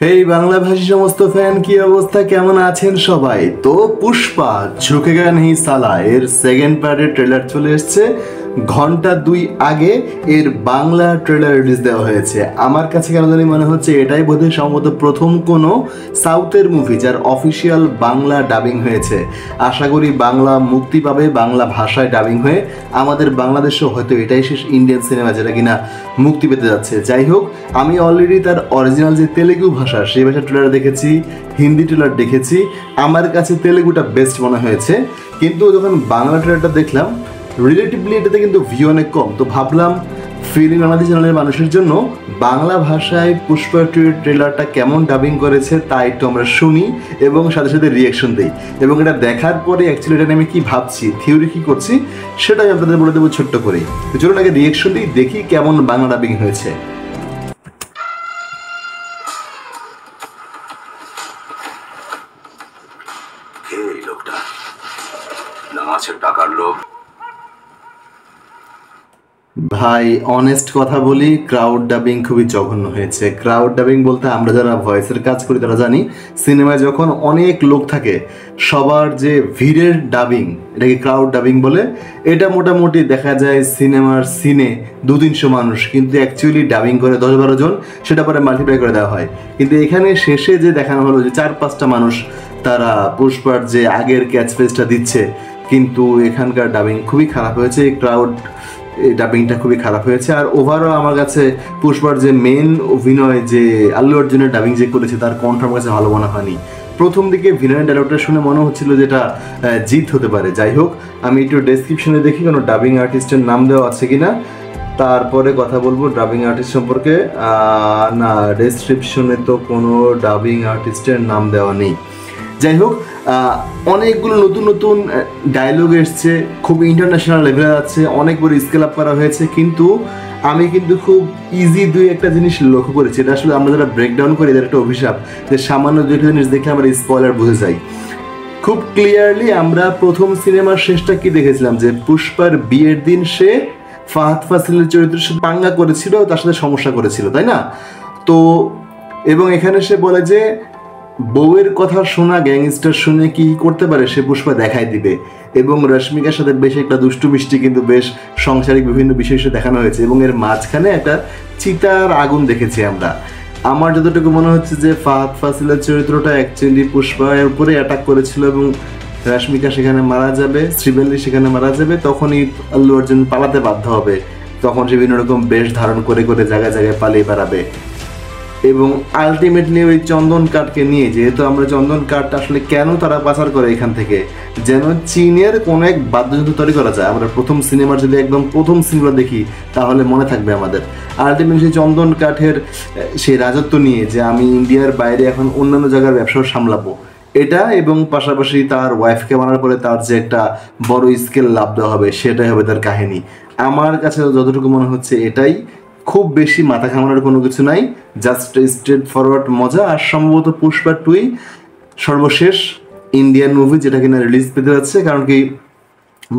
এই বাংলাভাষী সমস্ত ফ্যান কি অবস্থা, কেমন আছেন সবাই? তো পুষ্পা ঝুঁকেগা নেহি সালা এর সেকেন্ড পার্টের ট্রেলার চলে এসছে। ঘন্টা 2 আগে এর বাংলা ট্রেলার রিলিজ দেওয়া হয়েছে। আমার কাছে কেন জানি মনে হচ্ছে এটাই বোধহয় সম্ভবত প্রথম কোনো সাউথের মুভি যার অফিসিয়াল বাংলা ডাবিং হয়েছে। আশা করি বাংলা মুক্তি পাবে, বাংলা ভাষায় ডাবিং হয়ে। আমাদের বাংলাদেশেও হয়তো এটাই শেষ ইন্ডিয়ান সিনেমা যেটা কিনা মুক্তি পেতে যাচ্ছে। যাই হোক, আমি অলরেডি তার অরিজিনাল যে তেলেগু ভাষা সেই ভাষার ট্রেলার দেখেছি, হিন্দি ট্রেলার দেখেছি। আমার কাছে তেলেগুটা বেস্ট মনে হয়েছে, কিন্তু যখন বাংলা ট্রেলারটা দেখলাম রিলেটিভলি এটাতে কিন্তু ভিউ অনেক কম। তো ভাবলাম ফিল্ম বাংলাদেশ চ্যানেলের মানুষের জন্য বাংলা ভাষায় পুষ্পা ট্রেলারটা কেমন ডাবিং করেছে তা একটু আমরা শুনি এবং সাথে সাথে রিয়াকশন দিই। এবং এটা দেখার পরে অ্যাকচুয়ালি এটা আমি কি ভাবছি, থিওরি কী করছি সেটাই আপনাদের বলে দেবো ছোট্ট করে। তো চলুন আগে রিয়াকশন দিই, দেখি কেমন বাংলা ডাবিং হয়েছে। লোকটা না আছে টাকার লোভ। ভাই অনেস্ট কথা বলি, ক্রাউড ডাবিং খুবই জঘন্য হয়েছে। ক্রাউড ডাবিং বলতে আমরা যারা ভয়েসের কাজ করি তারা জানি, সিনেমায় যখন অনেক লোক থাকে সবার যে ভিড়ের ডাবিং, এটাকে ক্রাউড ডাবিং বলে। এটা মোটামুটি দেখা যায় সিনেমার সিনে 200-300 মানুষ, কিন্তু অ্যাকচুয়ালি ডাবিং করে 10-12 জন, সেটা পরে মাল্টিপ্লাই করে দেওয়া হয়। কিন্তু এখানে শেষে যে দেখানো হলো যে 4-5টা মানুষ তারা পুষ্পার যে আগের ক্যাচফ্রেজটা দিচ্ছে, কিন্তু এখানকার ডাবিং খুবই খারাপ হয়েছে। ক্রাউড ডাবিংটা খুবই খারাপ হয়েছে। আর ওভারঅল আমার কাছে পুষ্পার যে মেন অভিনয়, যে আল্লু অর্জুনের ডাবিং যে করেছে তার কণ্ঠ আমার কাছে ভালো মনে হয়নি। প্রথম দিকে ভিলেনের ডায়লগটা শুনে মনে হচ্ছিল যেটা জিত হতে পারে। যাই হোক, আমি একটু ডেসক্রিপশনে দেখি কোনো ডাবিং আর্টিস্টের নাম দেওয়া আছে কিনা, তারপরে কথা বলবো ডাবিং আর্টিস্ট সম্পর্কে। না, ডেসক্রিপশনে তো কোনো ডাবিং আর্টিস্টের নাম দেওয়া নেই। যাই হোক, অনেকগুলো নতুন নতুন ডায়লগ এসছে, খুব ইন্টারন্যাশনাল লেভেলে আছে, অনেক বড় স্কেল আপ করা হয়েছে। কিন্তু আমি কিন্তু খুব ইজি একটা জিনিস লক্ষ্য করেছি, এটা আসলে আমরা যারা ব্রেকডাউন করি এদের একটা অভিশাপ, যে সামান্য একটা জিনিস দেখলে আমরা স্পয়লার বুঝে যাই। খুব ক্লিয়ারলি আমরা প্রথম সিনেমার শেষটা কি দেখেছিলাম, যে পুষ্পার বিয়ের দিন সে ফাহাদ ফাসিলের চরিত্রের সাথে পাঙ্গা করেছিল, তার সাথে সমস্যা করেছিল, তাই না? তো এবং এখানে সে বলে যে বউয়ের কথা শোনা গ্যাংস্টার শুনে কি করতে পারে সে পুষ্পা দেখাই দিবে। এবং রশ্মিকার সাথে বেশ একটা দুষ্টু মিষ্টি কিন্তু বেশ সাংসারিক বিভিন্ন বিষয় দেখানো হয়েছে। এবং এর মাঝখানে একটা চিতার আগুন দেখেছি আমরা। আমার যতটুকু মনে হচ্ছে যে ফাহাদ ফাসিলের চরিত্রটা অ্যাকচুয়ালি পুষ্পার উপরে অ্যাটাক করেছিল এবং রশ্মিকা সেখানে মারা যাবে, শ্রীবল্লী সেখানে মারা যাবে, তখনই আল্লু অর্জুন পালাতে বাধ্য হবে। তখন সে বিভিন্ন রকম বেশ ধারণ করে করে জায়গায় জায়গায় পালিয়ে বেড়াবে। এবং আলটিমেটলি ওই চন্দন কাঠকে নিয়ে, যেহেতু আমরা চন্দন কাঠটা আসলে কেন তারা পাচার করে এখান থেকে, যেন চীনের কোনো এক বাদ্যযন্ত্র তৈরি করা যায়। আমরা প্রথম সিনেমার যদি একদম প্রথম সিনেমা দেখি তাহলে মনে থাকবে আমাদের। আলটিমেটলি সেই চন্দন কাঠের সেই রাজত্ব নিয়ে যে আমি ইন্ডিয়ার বাইরে এখন অন্যান্য জায়গার ব্যবসাও সামলাবো, এটা, এবং পাশাপাশি তার ওয়াইফকে মারার পরে তার যে একটা বড় স্কেল লাভ দেওয়া হবে, সেটাই হবে তার কাহিনী। আমার কাছে যতটুকু মনে হচ্ছে এটাই, খুব বেশি মাথা ঘামানোর কোনো কিছু নাই, জাস্ট স্ট্রেট ফরওয়ার্ড মজা। আর সম্ভবত পুষ্পা 2 সর্বশেষ ইন্ডিয়ান মুভি যেটা কিনা রিলিজ পেতে যাচ্ছে, কারণ কি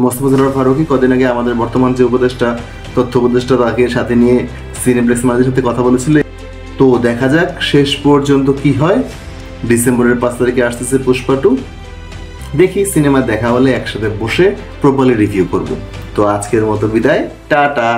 মোস্তফা সরোয়ার ফারুকী কদিন আগে আমাদের বর্তমান যে উপদেষ্টা, তথ্য উপদেষ্টা, তাকে সাথে নিয়ে সিনেপ্লেক্স মাঝের সাথে কথা বলেছিল। তো দেখা যাক শেষ পর্যন্ত কি হয়। ডিসেম্বরের 5 তারিখে আসতেছে পুষ্পা 2। দেখি সিনেমা দেখা হলে একসাথে বসে প্রপারলি রিভিউ করব। তো আজকের মতো বিদায়, টাটা।